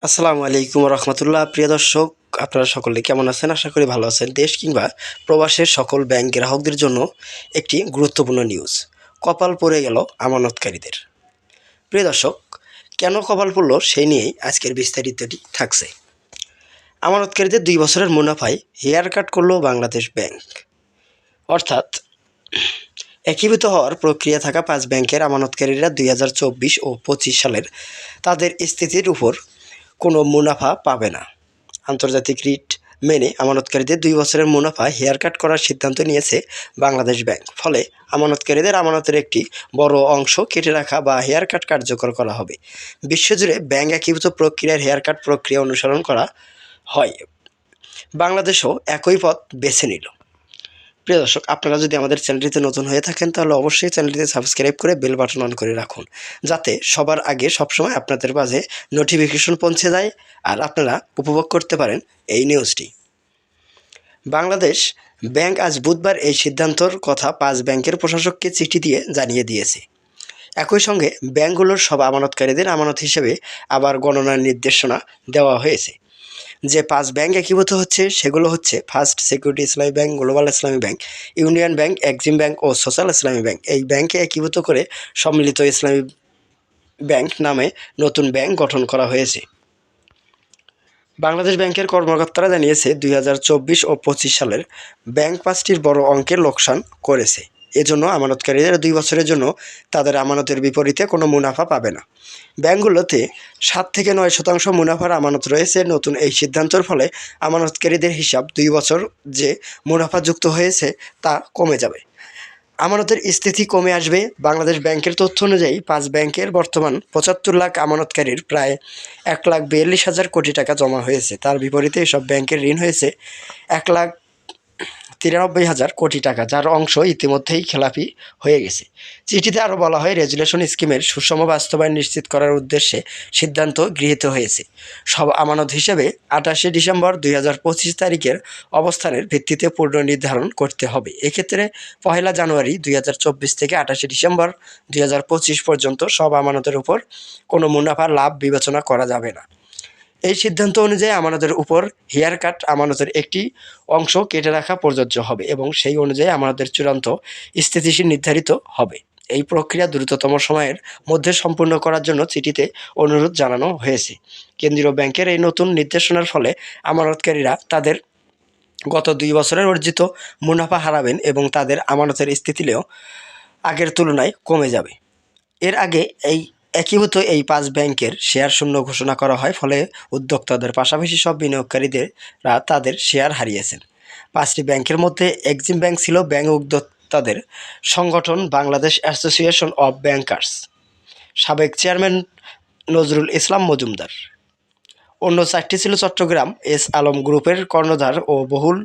আসসালামু আলাইকুম রহমতুল্লাহ। প্রিয় দর্শক, আপনারা সকলে কেমন আছেন? আশা করি ভালো আছেন। দেশ কিংবা প্রবাসের সকল ব্যাংক গ্রাহকদের জন্য একটি গুরুত্বপূর্ণ নিউজ। কপাল পড়ে গেল আমানতকারীদের। প্রিয় দর্শক, কেন কপাল পড়ল সেই নিয়েই আজকের বিস্তারিতটি থাকছে। আমানতকারীদের ২ বছরের মুনাফায় হেয়ার কাট করল বাংলাদেশ ব্যাংক। অর্থাৎ একীভূত হওয়ার প্রক্রিয়া থাকা ৫ ব্যাংকের আমানতকারীরা ২০২৪ ও ২৫ সালের তাদের স্থিতির উপর কোনো মুনাফা পাবে না। আন্তর্জাতিক রিট মেনে আমানতকারীদের ২ বছরের মুনাফা হেয়ার কাট করার সিদ্ধান্ত নিয়েছে বাংলাদেশ ব্যাংক। ফলে আমানতকারীদের আমানতের একটি বড় অংশ কেটে রাখা বা হেয়ার কাট কার্যকর করা হবে। বিশ্বজুড়ে ব্যাংক একীভূত প্রক্রিয়ার হেয়ার কাট প্রক্রিয়া অনুসরণ করা হয়। বাংলাদেশও একই পথ বেছে নিল। প্রিয় দর্শক, আপনারা যদি আমাদের চ্যানেলটিতে নতুন হয়ে থাকেন তাহলে অবশ্যই চ্যানেলটিতে সাবস্ক্রাইব করে বেল বাটন অন করে রাখুন, যাতে সবার আগে সবসময় আপনাদের মাঝে নোটিফিকেশন পৌঁছে যায় আর আপনারা উপভোগ করতে পারেন এই নিউজটি। বাংলাদেশ ব্যাংক আজ বুধবার এই সিদ্ধান্তর কথা ৫ ব্যাংকের প্রশাসককে চিঠি দিয়ে জানিয়ে দিয়েছে। একই সঙ্গে ব্যাংকগুলোর সব আমানতকারীদের আমানত হিসেবে আবার গণনার নির্দেশনা দেওয়া হয়েছে। যে ৫ ব্যাংক একীভূত হচ্ছে সেগুলো হচ্ছে first security Islami bank, global Islami bank, union bank, Exim bank ও সোশ্যাল ইসলামী ব্যাংক। এই ব্যাংকে একীভূত করে সম্মিলিত ইসলামী ব্যাংক নামে নতুন ব্যাংক গঠন করা হয়েছে। বাংলাদেশ ব্যাংকের কর্মকর্তারা জানিয়েছে ২০২৪ ও ২৫ সালের ব্যাংক ৫টির বড় অঙ্কের লোকসান করেছে। এজন্য আমানতকারীদের ২ বছরের জন্য তাদের আমানতের বিপরীতে কোনো মুনাফা পাবে না। ব্যাংকগুলোতে ৭ থেকে ৯% মুনাফার আমানত রয়েছে। নতুন এই সিদ্ধান্তের ফলে আমানতকারীদের হিসাব ২ বছর যে মুনাফা যুক্ত হয়েছে তা কমে যাবে। আমানতের স্থিতি কমে আসবে। বাংলাদেশ ব্যাংকের তথ্য অনুযায়ী ৫ ব্যাংকের বর্তমান ৭৫ লাখ আমানতকারীর প্রায় ১,৪২,০০০ কোটি টাকা জমা হয়েছে। তার বিপরীতে এসব ব্যাংকের ঋণ হয়েছে ১,৯৩,০০০ কোটি টাকা, যার অংশ ইতিমধ্যেই খেলাপি হয়ে গেছে। চিঠিতে আরও বলা হয়, রেজুলেশন স্কিমের সুষম বাস্তবায়ন নিশ্চিত করার উদ্দেশ্যে সিদ্ধান্ত গৃহীত হয়েছে। সব আমানত হিসেবে ২৮শে ডিসেম্বর ২০২৫ তারিখের অবস্থানের ভিত্তিতে পুনর্নির্ধারণ করতে হবে। এক্ষেত্রে ১লা জানুয়ারি ২০২৪ থেকে ২৮শে ডিসেম্বর ২০২৫ পর্যন্ত সব আমানতের উপর কোনো মুনাফার লাভ বিবেচনা করা যাবে না। এই সিদ্ধান্ত অনুযায়ী আমানতের উপর হেয়ার কাট আমানতের একটি অংশ কেটে রাখা প্রযোজ্য হবে এবং সেই অনুযায়ী আমানতের চূড়ান্ত স্থিতিশীল নির্ধারিত হবে। এই প্রক্রিয়া দ্রুততম সময়ের মধ্যে সম্পূর্ণ করার জন্য চিঠিতে অনুরোধ জানানো হয়েছে। কেন্দ্রীয় ব্যাংকের এই নতুন নির্দেশনার ফলে আমানতকারীরা তাদের গত ২ বছরের অর্জিত মুনাফা হারাবেন এবং তাদের আমানতের স্থিতিও আগের তুলনায় কমে যাবে। এর আগে একীভূত এই ৫ ব্যাংকের শেয়ার শূন্য ঘোষণা করা হয়, ফলে উদ্যোক্তাদের পাশাপাশি সব বিনিয়োগকারীরা তাদের শেয়ার হারিয়েছেন। ৫টি ব্যাংকের মধ্যে এক্সিম ব্যাংক ছিল ব্যাংক উদ্যোক্তাদের সংগঠন বাংলাদেশ অ্যাসোসিয়েশন অব ব্যাংকার্স, সাবেক চেয়ারম্যান নজরুল ইসলাম মজুমদার। অন্য ৪টি ছিল চট্টগ্রাম এস আলম গ্রুপের কর্ণধার ও বহুল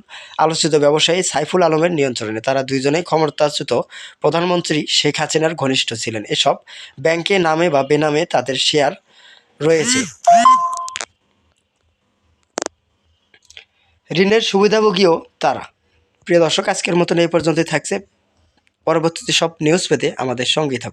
আলোচিত ব্যবসায়ী সাইফুল আলমের নিয়ন্ত্রণে। তারা দুইজনেই ক্ষমতাচ্যুত প্রধানমন্ত্রী শেখ হাসিনার ঘনিষ্ঠ ছিলেন। এসব ব্যাংকে নামে বা বেনামে তাদের শেয়ার রয়েছে। ঋণের সুবিধাভোগীও তারা। প্রিয় দর্শক, আজকের মতন এই পর্যন্তই থাকছে। পরবর্তীতে সব নিউজ পেতে আমাদের সঙ্গেই থাকুন।